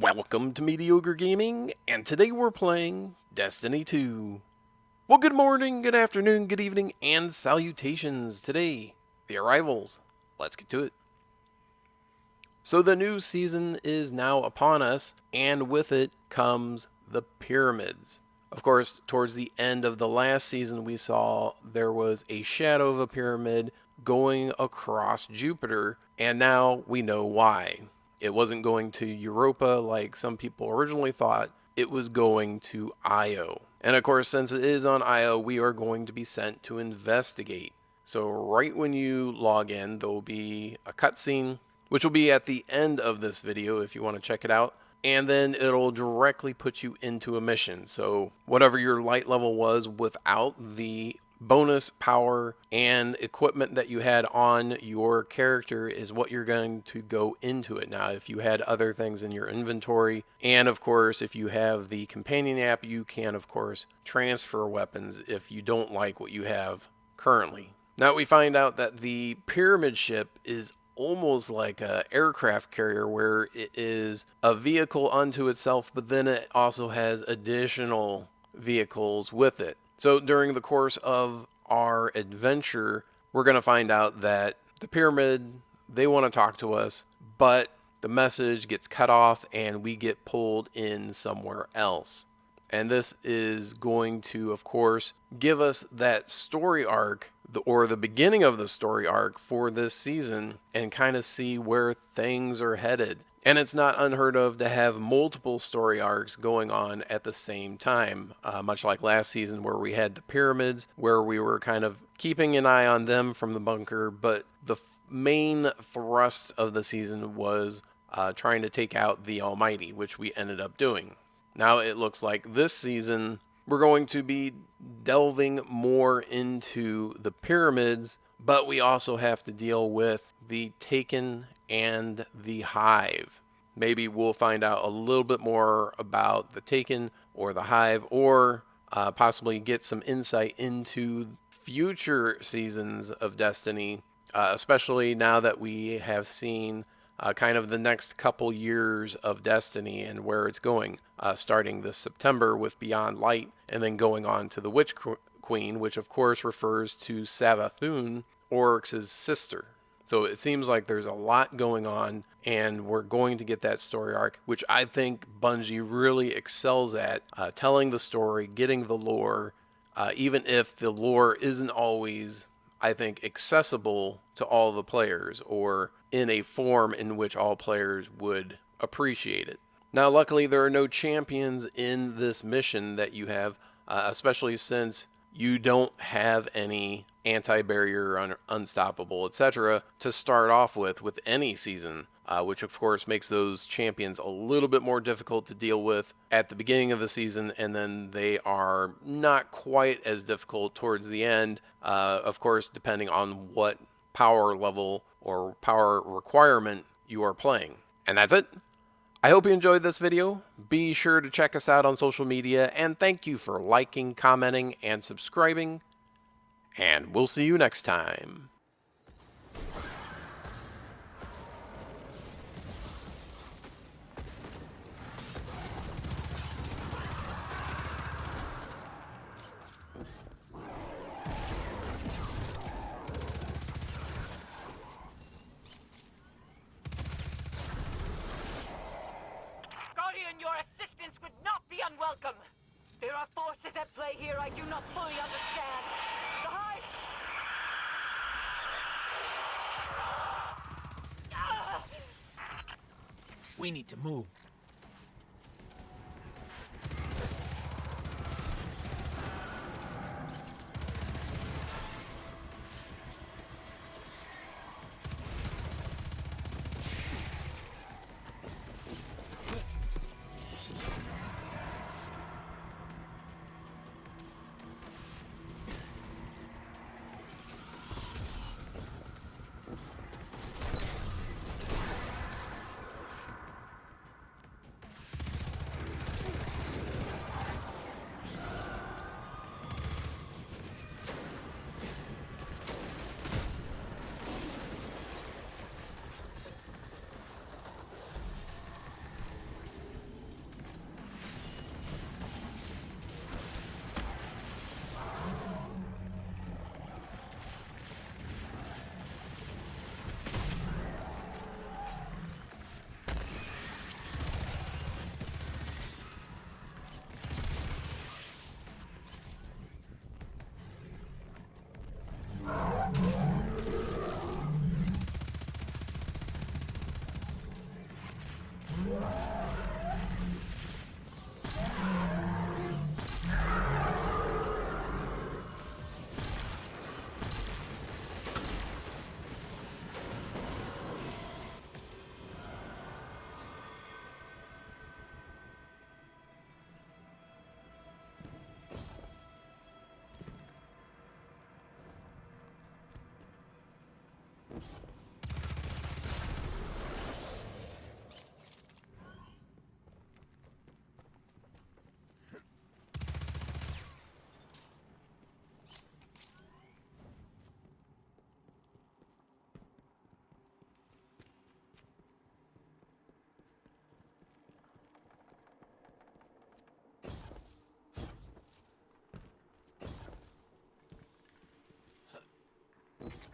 Welcome to Mediocre Gaming, and today we're playing Destiny 2. Well, good morning, good afternoon, good evening, and salutations. Today, the arrivals. Let's get to it. So the new season is now upon us, and with it comes the pyramids. Of course, towards the end of the last season, we saw there was a shadow of a pyramid going across Jupiter, and now we know why. It wasn't going to Europa like some people originally thought. It was going to Io. And of course, since it is on Io, we are going to be sent to investigate. So right when you log in, there will be a cutscene, which will be at the end of this video if you want to check it out. And then it'll directly put you into a mission. So whatever your light level was without the bonus power and equipment that you had on your character is what you're going to go into it. Now, if you had other things in your inventory, and of course, if you have the companion app, you can, of course, transfer weapons if you don't like what you have currently. Now, we find out that the pyramid ship is almost like an aircraft carrier where it is a vehicle unto itself, but then it also has additional vehicles with it. So during the course of our adventure, we're going to find out that the pyramid, they want to talk to us, but the message gets cut off and we get pulled in somewhere else. And this is going to, of course, give us that story arc or the beginning of the story arc for this season and kind of see where things are headed. And it's not unheard of to have multiple story arcs going on at the same time, much like last season where we had the pyramids, where we were kind of keeping an eye on them from the bunker, but the main thrust of the season was trying to take out the Almighty, which we ended up doing. Now it looks like this season we're going to be delving more into the pyramids, but we also have to deal with the Taken and the Hive. Maybe we'll find out a little bit more about the Taken or the Hive, or possibly get some insight into future seasons of Destiny, especially now that we have seen kind of the next couple years of Destiny and where it's going, starting this September with Beyond Light and then going on to the Witch Queen, which of course refers to Savathun, Oryx's sister. So it seems like there's a lot going on, and we're going to get that story arc, which I think Bungie really excels at, telling the story, getting the lore, even if the lore isn't always, I think, accessible to all the players or in a form in which all players would appreciate it. Now, luckily, there are no champions in this mission that you have, especially since you don't have any anti-barrier, unstoppable, etc. to start off with any season, which of course makes those champions a little bit more difficult to deal with at the beginning of the season, and then they are not quite as difficult towards the end, of course, depending on what power level or power requirement you are playing. And that's it. I hope you enjoyed this video. Be sure to check us out on social media, and thank you for liking, commenting, and subscribing. And we'll see you next time. Guardian, your assistance would not be unwelcome. There are forces at play here I do not fully understand. The Hive! We need to move.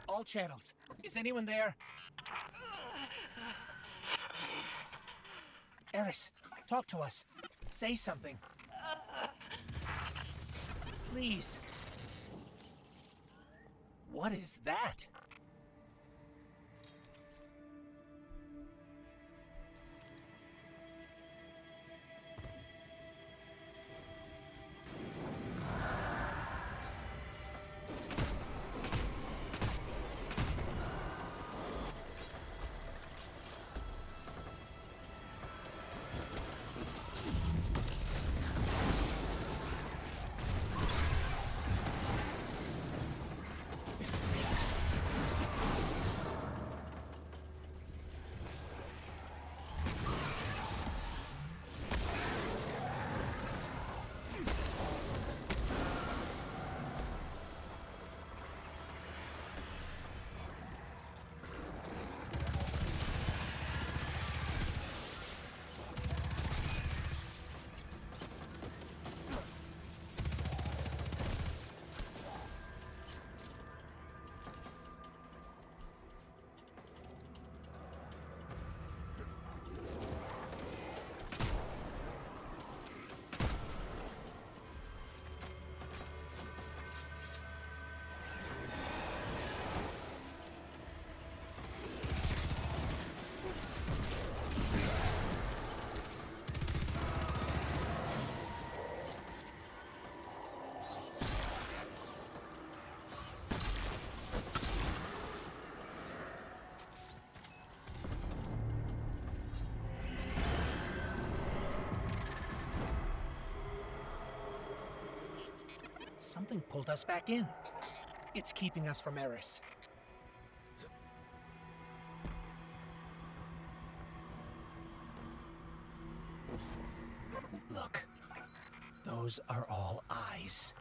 All channels. Is anyone there? Eris, talk to us. Say something. Please. What is that? Something pulled us back in. It's keeping us from Eris. Look. Those are all eyes.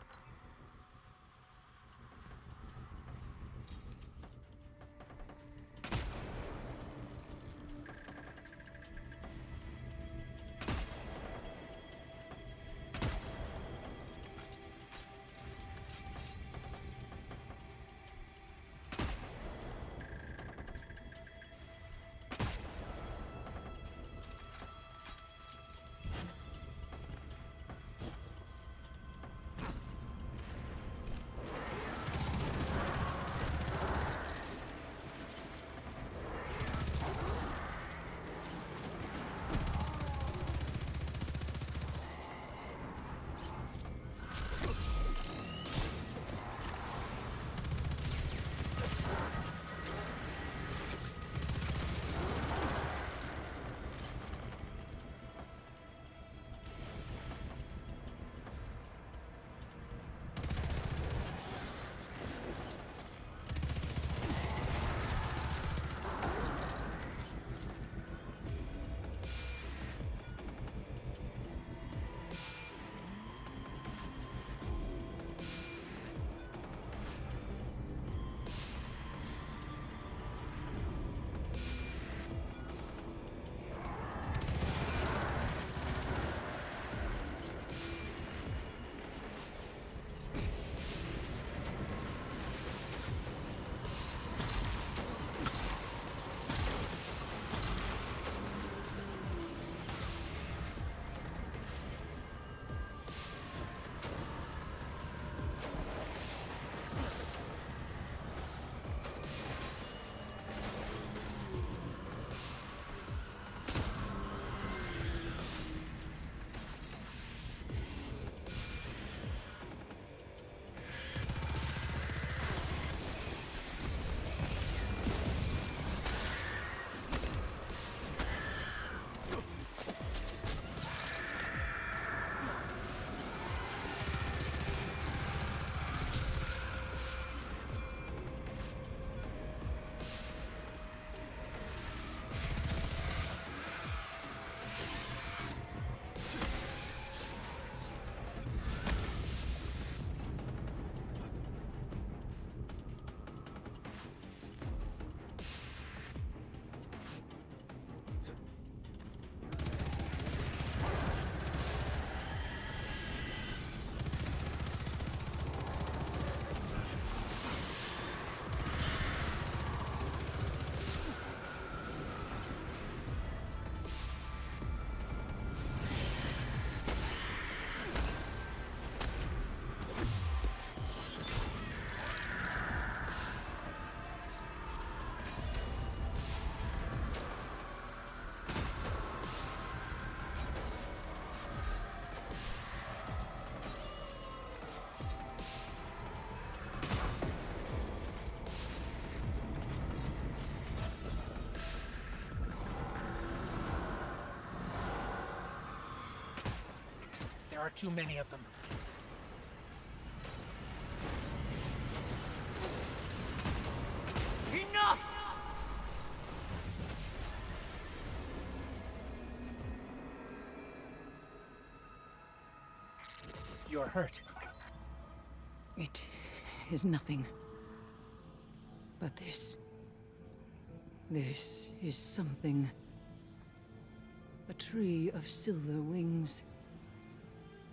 There are too many of them. Enough! You're hurt. It is nothing. But this is something. A tree of silver wings.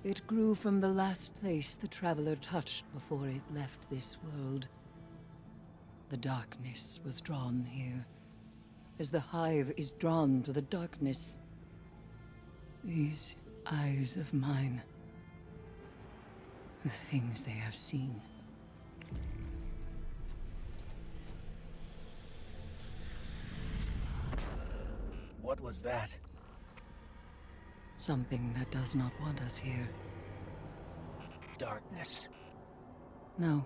It grew from the last place the traveler touched before it left this world. The darkness was drawn here, as the hive is drawn to the darkness. These eyes of mine, the things they have seen. What was that? Something that does not want us here. Darkness. No.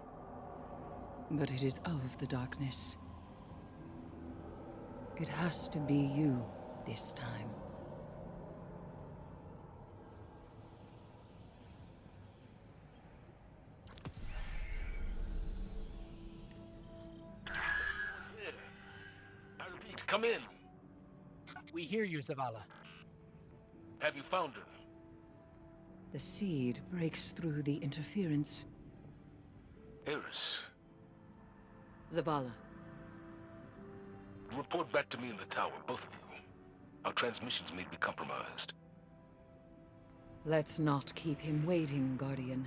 But it is of the darkness. It has to be you this time. Who's there? I repeat, come in. We hear you, Zavala. Have you found her? The seed breaks through the interference. Eris, Zavala. report back to me in the tower, both of you. Our transmissions may be compromised. Let's not keep him waiting, Guardian.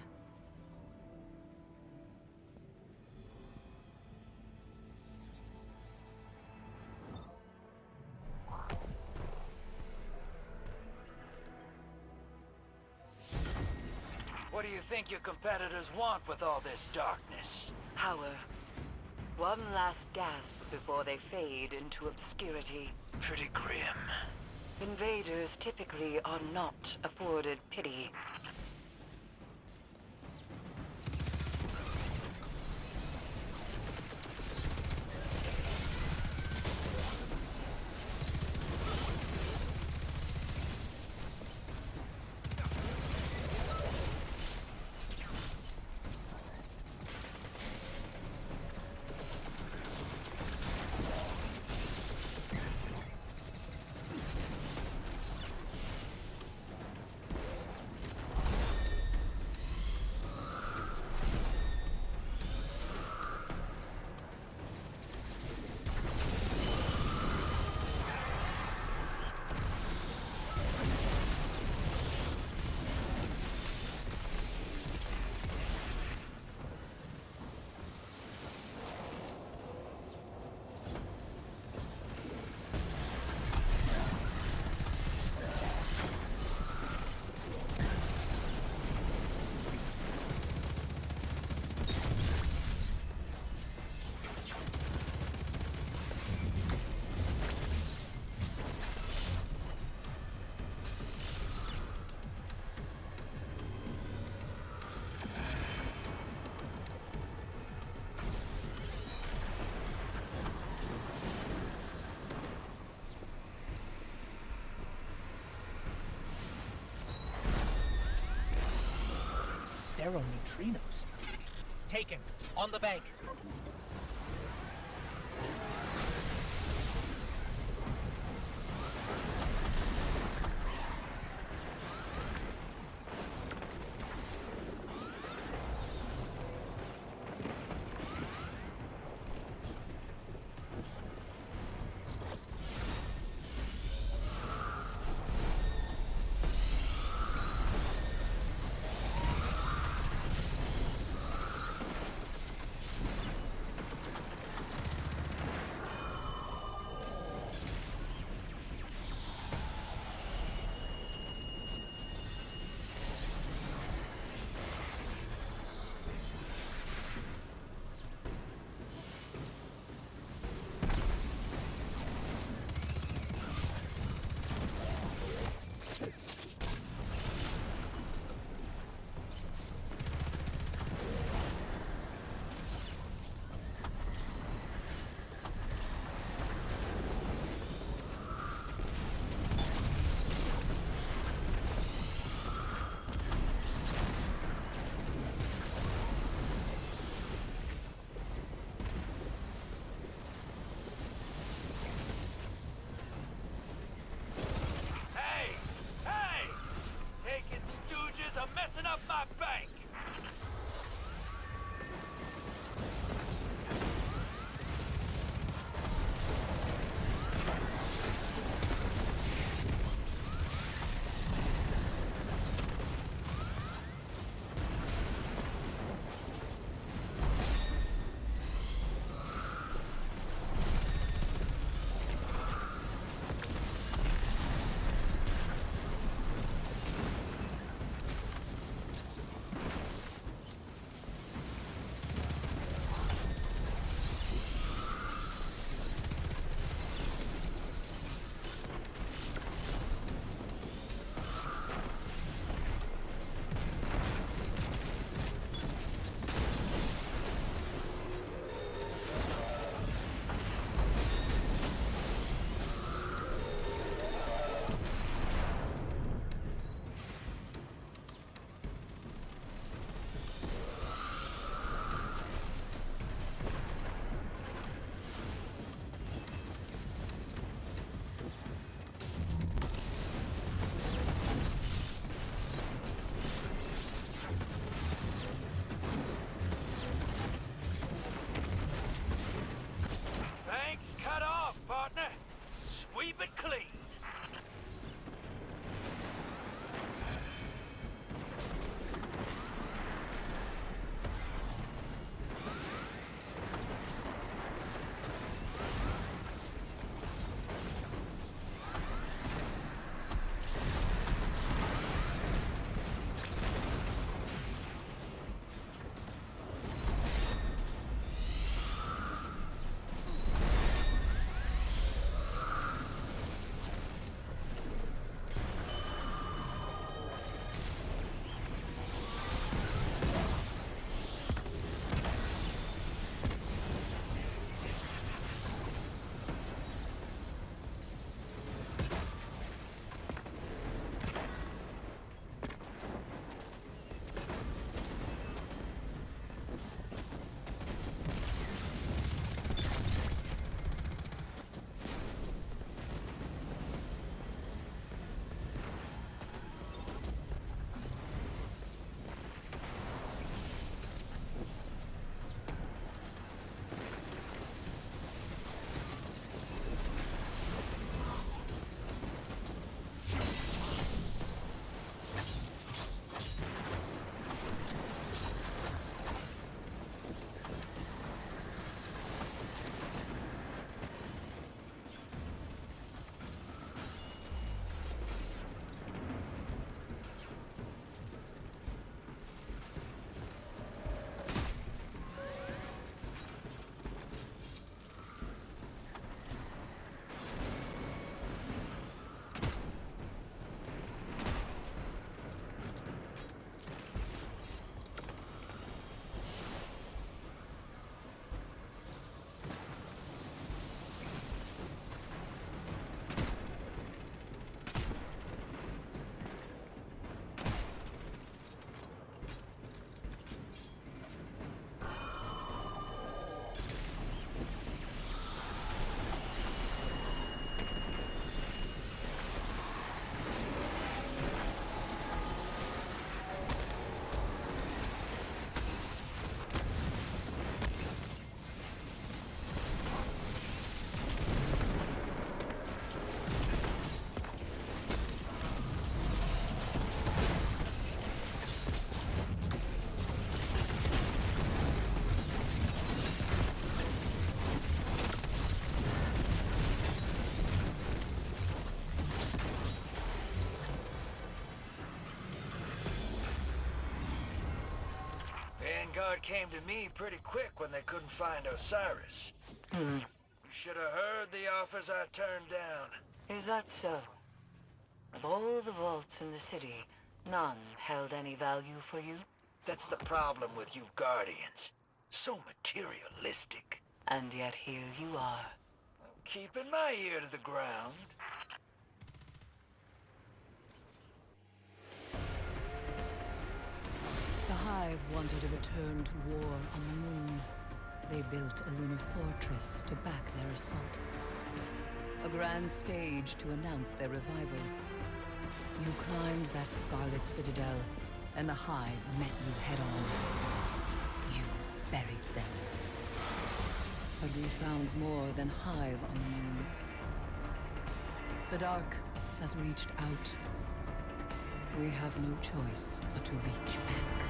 What do you think your competitors want with all this darkness? Power. One last gasp before they fade into obscurity. Pretty grim. Invaders typically are not afforded pity. Neutrinos. Taken. On the bank. up my bank! Bank's cut off, partner. Sweep it clean. Vanguard came to me pretty quick when they couldn't find Osiris. You should have heard the offers I turned down. Is that so? Of all the vaults in the city, none held any value for you? That's the problem with you Guardians. So materialistic. And yet here you are. Keeping my ear to the ground. The Hive wanted a return to war on the moon. They built a lunar fortress to back their assault. A grand stage to announce their revival. You climbed that scarlet citadel, and the Hive met you head-on. You buried them. But we found more than Hive on the moon. The Dark has reached out. We have no choice but to reach back.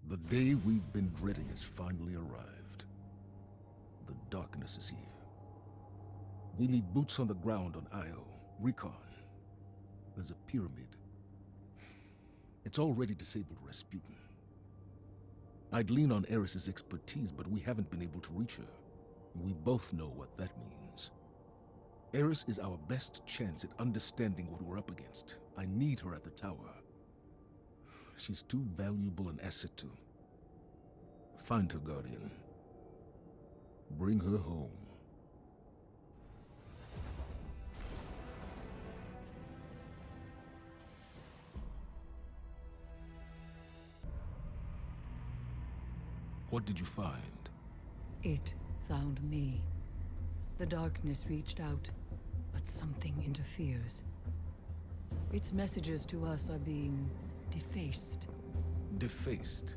The day we've been dreading has finally arrived. The darkness is here. We need boots on the ground on Io. Recon. There's a pyramid. It's already disabled Rasputin. I'd lean on Eris's expertise, but we haven't been able to reach her. We both know what that means. Eris is our best chance at understanding what we're up against. I need her at the tower. She's too valuable an asset to. Find her, Guardian. Bring her home. What did you find? It found me. The darkness reached out, but something interferes. Its messages to us are being defaced. Defaced?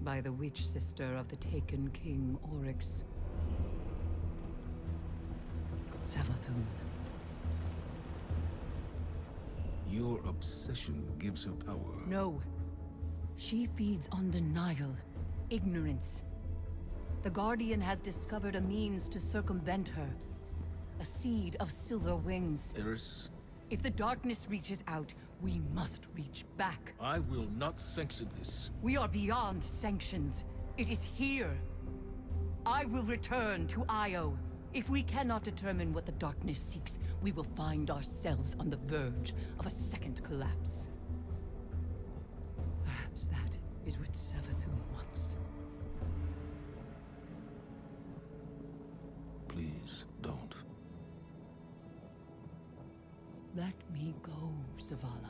By the witch sister of the taken King Oryx. Savathun. Your obsession gives her power. No. She feeds on denial, ignorance. The Guardian has discovered a means to circumvent her. A seed of silver wings. Eris? If the darkness reaches out, we must reach back. I will not sanction this. We are beyond sanctions. It is here. I will return to Io. If we cannot determine what the darkness seeks, we will find ourselves on the verge of a second collapse. Perhaps that is what Savathun wants. Please, don't. Let me go, Zavala.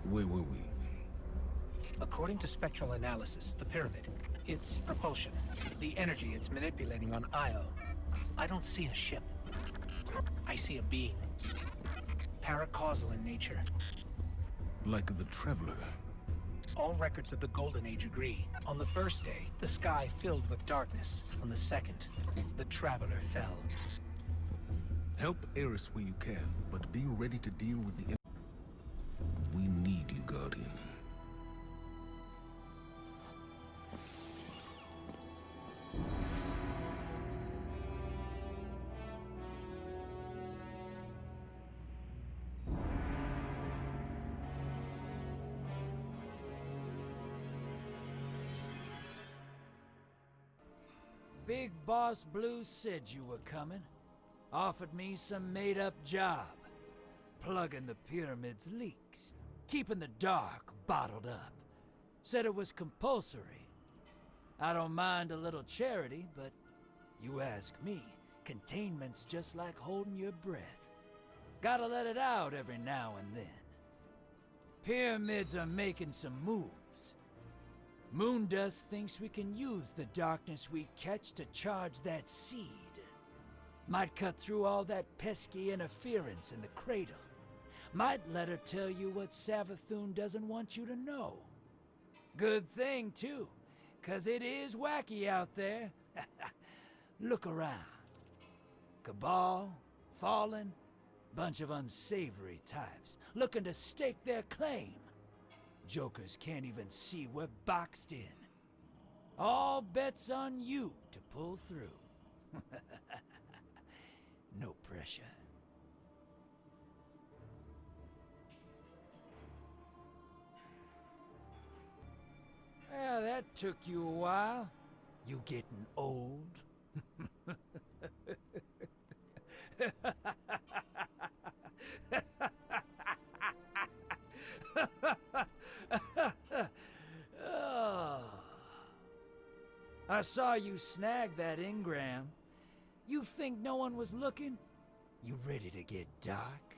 Where were we? According to spectral analysis, the pyramid, its propulsion, the energy it's manipulating on Io, I don't see a ship. I see a being. Paracausal in nature. Like the Traveler. All records of the Golden Age agree. On the first day, the sky filled with darkness. On the second, the Traveler fell. Help Eris where you can, but be ready to deal with the... We need you, Guardian. Big Boss Blue said you were coming. Offered me some made-up job. Plugging the pyramid's leaks. Keeping the dark bottled up. Said it was compulsory. I don't mind a little charity, but you ask me, containment's just like holding your breath. Gotta let it out every now and then. Pyramids are making some moves. Moondust thinks we can use the darkness we catch to charge that seed. Might cut through all that pesky interference in the cradle. Might let her tell you what Savathun doesn't want you to know. Good thing, too, 'cause it is wacky out there. Look around. Cabal, Fallen, bunch of unsavory types, looking to stake their claim. Jokers can't even see we're boxed in. All bets on you to pull through. No pressure. Yeah, that took you a while. You getting old? Oh. I saw you snag that engram. You think no one was looking? You ready to get dark?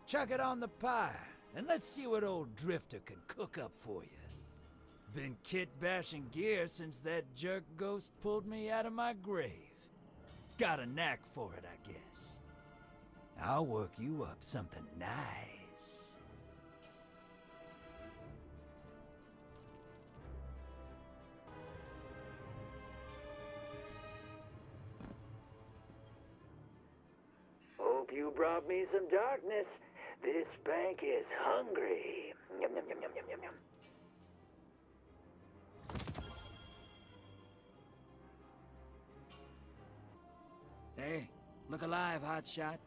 Chuck it on the pyre, and let's see what old Drifter can cook up for you. Been kit-bashing gear since that jerk ghost pulled me out of my grave. Got a knack for it, I guess. I'll work you up something nice. Hope you brought me some darkness. This bank is hungry. Yum, yum, yum, yum, yum, yum, yum. Hey, look alive, hotshot.